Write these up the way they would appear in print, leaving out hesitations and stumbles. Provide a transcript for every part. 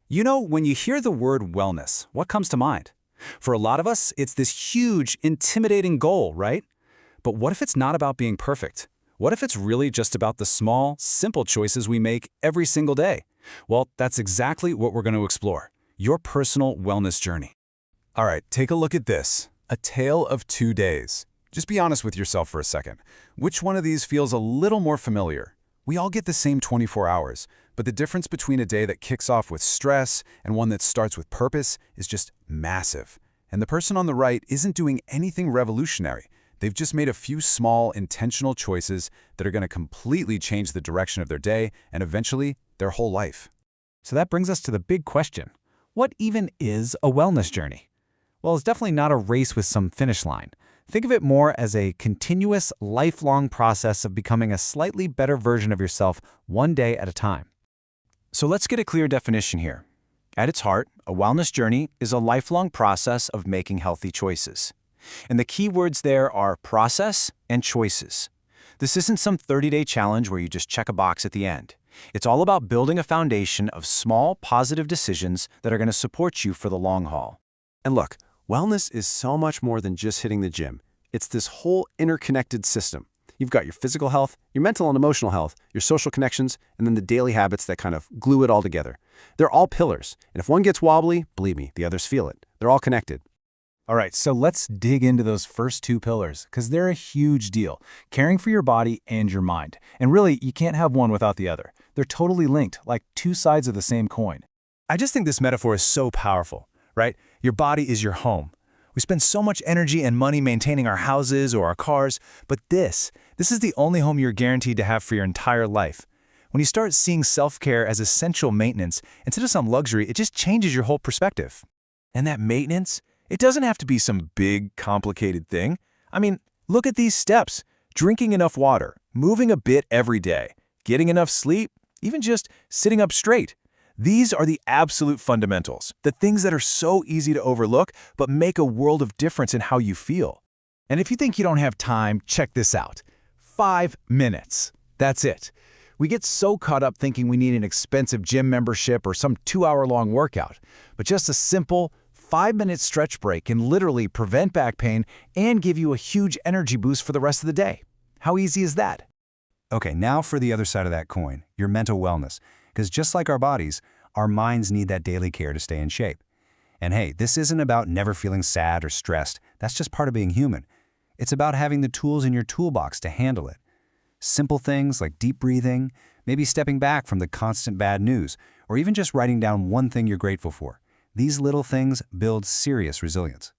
You know, when you hear the word wellness, what comes to mind? For a lot of us, it's this huge, intimidating goal, right? But what if it's not about being perfect? What if it's really just about the small, simple choices we make every single day? Well, that's exactly what we're going to explore. Your personal wellness journey. All right, take a look at this. A tale of 2 days. Just be honest with yourself for a second. Which one of these feels a little more familiar? We all get the same 24 hours, but the difference between a day that kicks off with stress and one that starts with purpose is just massive. And the person on the right isn't doing anything revolutionary. They've just made a few small, intentional choices that are going to completely change the direction of their day and eventually their whole life. So that brings us to the big question. What even is a wellness journey? Well, it's definitely not a race with some finish line. Think of it more as a continuous, lifelong process of becoming a slightly better version of yourself one day at a time. So let's get a clear definition here. At its heart, a wellness journey is a lifelong process of making healthy choices. And the key words there are process and choices. This isn't some 30-day challenge where you just check a box at the end. It's all about building a foundation of small, positive decisions that are going to support you for the long haul. And look, wellness is so much more than just hitting the gym. It's this whole interconnected system. You've got your physical health, your mental and emotional health, your social connections, and then the daily habits that kind of glue it all together. They're all pillars, and if one gets wobbly, believe me, the others feel it. They're all connected. All right, so let's dig into those first two pillars, because they're a huge deal. Caring for your body and your mind. And really, you can't have one without the other. They're totally linked, like two sides of the same coin. I just think this metaphor is so powerful, right? Your body is your home. We spend so much energy and money maintaining our houses or our cars, but this is the only home you're guaranteed to have for your entire life. When you start seeing self-care as essential maintenance instead of some luxury, it just changes your whole perspective. And that maintenance, it doesn't have to be some big, complicated thing. I mean, look at these steps. Drinking enough water, moving a bit every day, getting enough sleep, even just sitting up straight. These are the absolute fundamentals, the things that are so easy to overlook but make a world of difference in how you feel. And if you think you don't have time, check this out. 5 minutes. That's it. We get so caught up thinking we need an expensive gym membership or some 2-hour-long workout. But just a simple 5-minute stretch break can literally prevent back pain and give you a huge energy boost for the rest of the day. How easy is that? Okay, now for the other side of that coin, your mental wellness. Because just like our bodies, our minds need that daily care to stay in shape. And hey, this isn't about never feeling sad or stressed. That's just part of being human. It's about having the tools in your toolbox to handle it. Simple things like deep breathing, maybe stepping back from the constant bad news, or even just writing down one thing you're grateful for. These little things build serious resilience.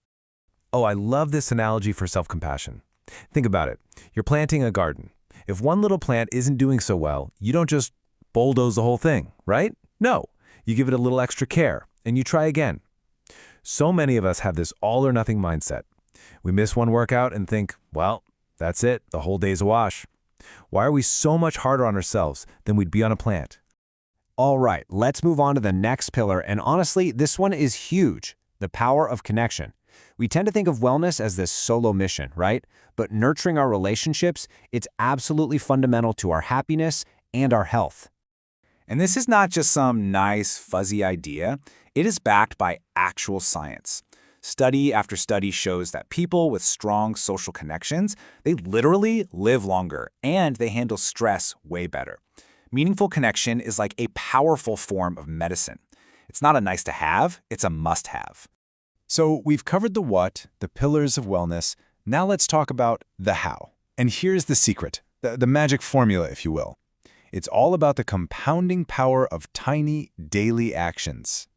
Oh, I love this analogy for self-compassion. Think about it. You're planting a garden. If one little plant isn't doing so well, you don't just bulldoze the whole thing, right? No, you give it a little extra care, and you try again. So many of us have this all-or-nothing mindset. We miss one workout and think, well, that's it, the whole day's a wash. Why are we so much harder on ourselves than we'd be on a plant? All right, let's move on to the next pillar, and honestly, this one is huge, the power of connection. We tend to think of wellness as this solo mission, right? But nurturing our relationships, it's absolutely fundamental to our happiness and our health. And this is not just some nice, fuzzy idea. It is backed by actual science. Study after study shows that people with strong social connections, they literally live longer and they handle stress way better. Meaningful connection is like a powerful form of medicine. It's not a nice to have, it's a must have. So we've covered the what, the pillars of wellness. Now let's talk about the how. And here's the secret, the magic formula, if you will. It's all about the compounding power of tiny daily actions.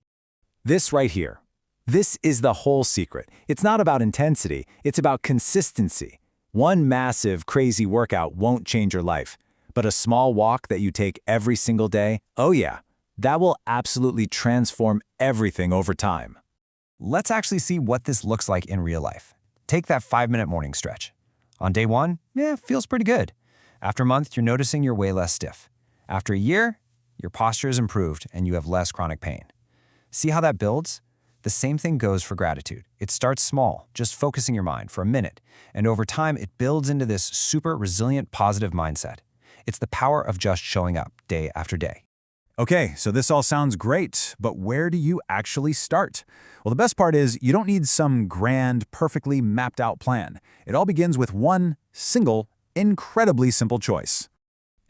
This right here. This is the whole secret. It's not about intensity, it's about consistency. One massive, crazy workout won't change your life, but a small walk that you take every single day, oh yeah, that will absolutely transform everything over time. Let's actually see what this looks like in real life. Take that 5-minute morning stretch. On day 1, feels pretty good. After a month, you're noticing you're way less stiff. After a year, your posture is improved and you have less chronic pain. See how that builds? The same thing goes for gratitude. It starts small, just focusing your mind for a minute, and over time it builds into this super resilient positive mindset. It's the power of just showing up day after day. Okay, so this all sounds great, but where do you actually start? Well, the best part is you don't need some grand, perfectly mapped out plan. It all begins with one single, incredibly simple choice.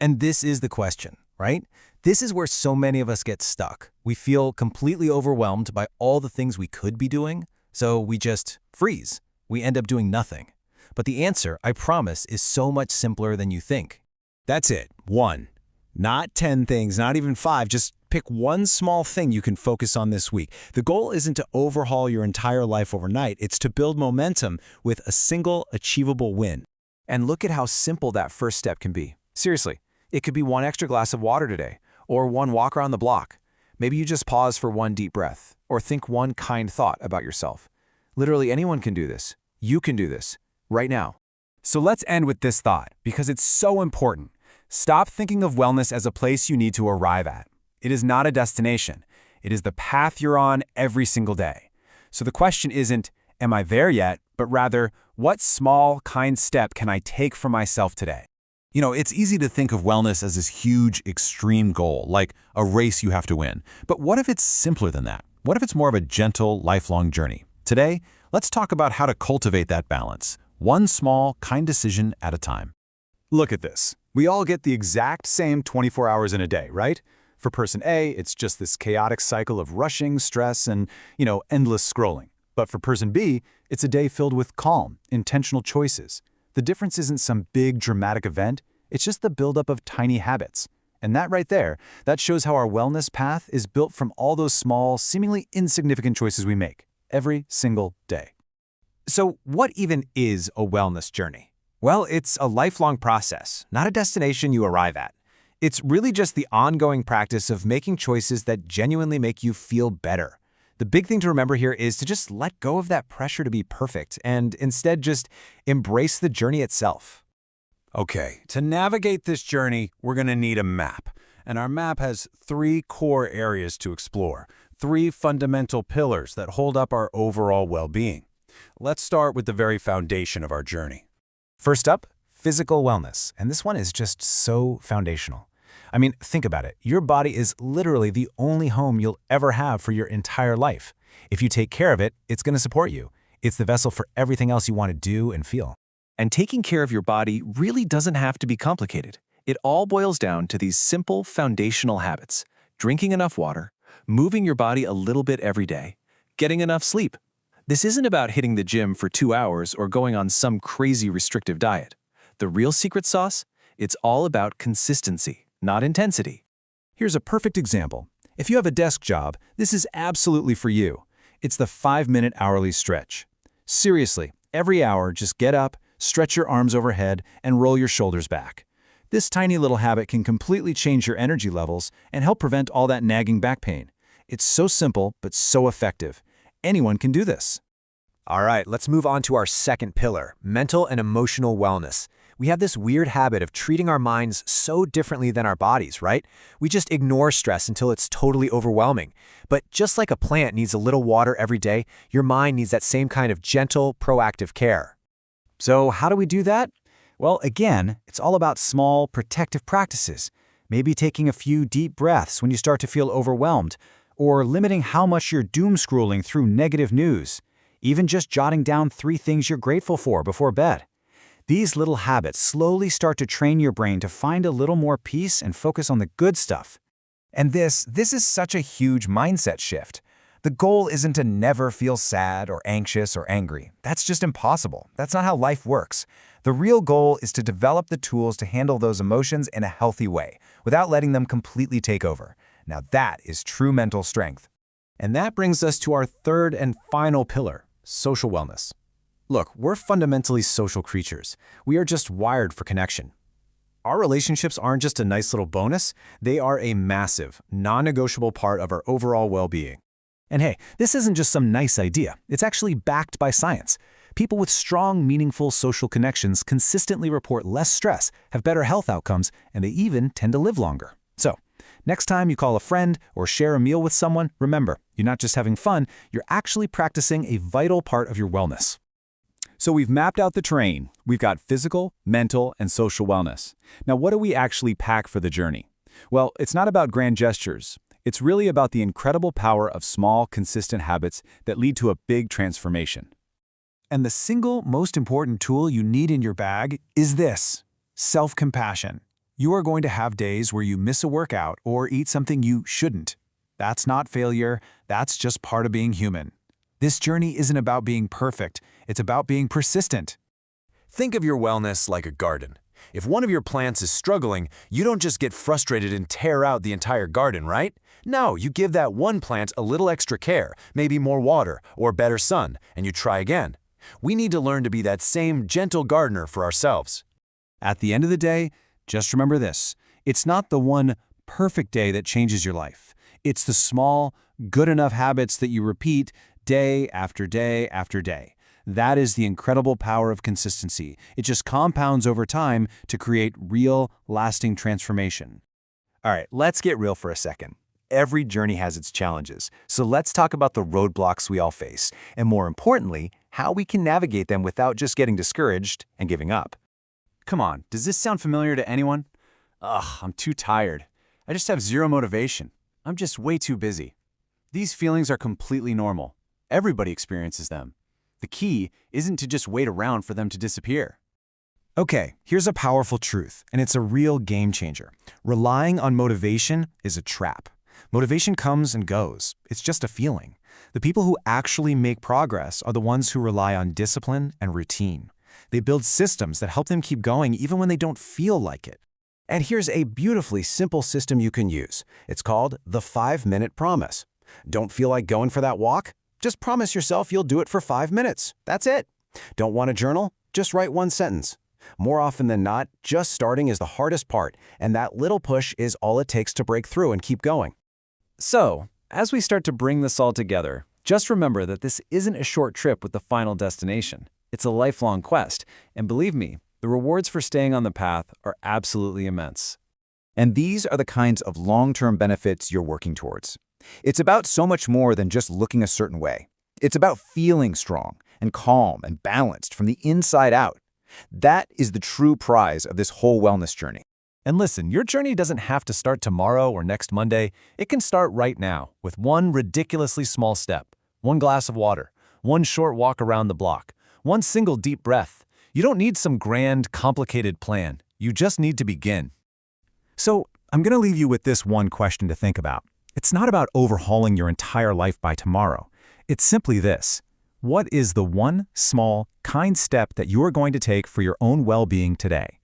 And this is the question, right? This is where so many of us get stuck. We feel completely overwhelmed by all the things we could be doing, so we just freeze. We end up doing nothing. But the answer, I promise, is so much simpler than you think. That's it. One. Not 10 things, not even 5. Just pick one small thing you can focus on this week. The goal isn't to overhaul your entire life overnight. It's to build momentum with a single achievable win. And look at how simple that first step can be. Seriously, it could be one extra glass of water today, or one walk around the block. Maybe you just pause for one deep breath, or think one kind thought about yourself. Literally anyone can do this. You can do this, right now. So let's end with this thought, because it's so important. Stop thinking of wellness as a place you need to arrive at. It is not a destination. It is the path you're on every single day. So the question isn't, am I there yet? But rather, what small, kind step can I take for myself today? You know, it's easy to think of wellness as this huge, extreme goal, like a race you have to win. But what if it's simpler than that? What if it's more of a gentle, lifelong journey? Today, let's talk about how to cultivate that balance, one small, kind decision at a time. Look at this. We all get the exact same 24 hours in a day, right? For person A, it's just this chaotic cycle of rushing, stress, and, endless scrolling. But for person B, it's a day filled with calm, intentional choices. The difference isn't some big, dramatic event. It's just the buildup of tiny habits. And that right there, that shows how our wellness path is built from all those small, seemingly insignificant choices we make every single day. So what even is a wellness journey? Well, it's a lifelong process, not a destination you arrive at. It's really just the ongoing practice of making choices that genuinely make you feel better. The big thing to remember here is to just let go of that pressure to be perfect and instead just embrace the journey itself. Okay, to navigate this journey, we're going to need a map. And our map has 3 core areas to explore, 3 fundamental pillars that hold up our overall well-being. Let's start with the very foundation of our journey. First up, physical wellness. And this one is just so foundational. I mean, think about it. Your body is literally the only home you'll ever have for your entire life. If you take care of it, it's going to support you. It's the vessel for everything else you want to do and feel. And taking care of your body really doesn't have to be complicated. It all boils down to these simple foundational habits: drinking enough water, moving your body a little bit every day, getting enough sleep. This isn't about hitting the gym for 2 hours or going on some crazy restrictive diet. The real secret sauce? It's all about consistency, not intensity. Here's a perfect example. If you have a desk job, this is absolutely for you. It's the 5-minute hourly stretch. Seriously, every hour, just get up, stretch your arms overhead, and roll your shoulders back. This tiny little habit can completely change your energy levels and help prevent all that nagging back pain. It's so simple, but so effective. Anyone can do this. All right, let's move on to our second pillar, mental and emotional wellness. We have this weird habit of treating our minds so differently than our bodies, right? We just ignore stress until it's totally overwhelming. But just like a plant needs a little water every day, your mind needs that same kind of gentle, proactive care. So how do we do that? Well, again, it's all about small, protective practices. Maybe taking a few deep breaths when you start to feel overwhelmed, or limiting how much you're doom scrolling through negative news. Even just jotting down 3 things you're grateful for before bed. These little habits slowly start to train your brain to find a little more peace and focus on the good stuff. And this is such a huge mindset shift. The goal isn't to never feel sad or anxious or angry. That's just impossible. That's not how life works. The real goal is to develop the tools to handle those emotions in a healthy way, without letting them completely take over. Now that is true mental strength. And that brings us to our third and final pillar, social wellness. Look, we're fundamentally social creatures. We are just wired for connection. Our relationships aren't just a nice little bonus, they are a massive, non-negotiable part of our overall well-being. And hey, this isn't just some nice idea. It's actually backed by science. People with strong, meaningful social connections consistently report less stress, have better health outcomes, and they even tend to live longer. So, next time you call a friend or share a meal with someone, remember, you're not just having fun, you're actually practicing a vital part of your wellness. So we've mapped out the terrain. We've got physical, mental, and social wellness. Now, what do we actually pack for the journey? Well, it's not about grand gestures. It's really about the incredible power of small, consistent habits that lead to a big transformation. And the single most important tool you need in your bag is this: self-compassion. You are going to have days where you miss a workout or eat something you shouldn't. That's not failure, that's just part of being human. This journey isn't about being perfect, it's about being persistent. Think of your wellness like a garden. If one of your plants is struggling, you don't just get frustrated and tear out the entire garden, right? No, you give that one plant a little extra care, maybe more water or better sun, and you try again. We need to learn to be that same gentle gardener for ourselves. At the end of the day, just remember this: it's not the one perfect day that changes your life. It's the small, good enough habits that you repeat day after day after day. That is the incredible power of consistency. It just compounds over time to create real, lasting transformation. All right, let's get real for a second. Every journey has its challenges, so let's talk about the roadblocks we all face, and more importantly, how we can navigate them without just getting discouraged and giving up. Come on, does this sound familiar to anyone? Ugh, I'm too tired. I just have zero motivation. I'm just way too busy. These feelings are completely normal. Everybody experiences them. The key isn't to just wait around for them to disappear. Okay, here's a powerful truth, and it's a real game changer. Relying on motivation is a trap. Motivation comes and goes. It's just a feeling. The people who actually make progress are the ones who rely on discipline and routine. They build systems that help them keep going even when they don't feel like it. And here's a beautifully simple system you can use. It's called the 5-minute promise. Don't feel like going for that walk? Just promise yourself you'll do it for 5 minutes. That's it. Don't want a journal? Just write one sentence. More often than not, just starting is the hardest part, and that little push is all it takes to break through and keep going. So, as we start to bring this all together, just remember that this isn't a short trip with the final destination. It's a lifelong quest, and believe me, the rewards for staying on the path are absolutely immense. And these are the kinds of long-term benefits you're working towards. It's about so much more than just looking a certain way. It's about feeling strong and calm and balanced from the inside out. That is the true prize of this whole wellness journey. And listen, your journey doesn't have to start tomorrow or next Monday. It can start right now with one ridiculously small step, one glass of water, one short walk around the block, one single deep breath. You don't need some grand, complicated plan. You just need to begin. So, I'm going to leave you with this one question to think about. It's not about overhauling your entire life by tomorrow. It's simply this: what is the one small, kind step that you are going to take for your own well-being today?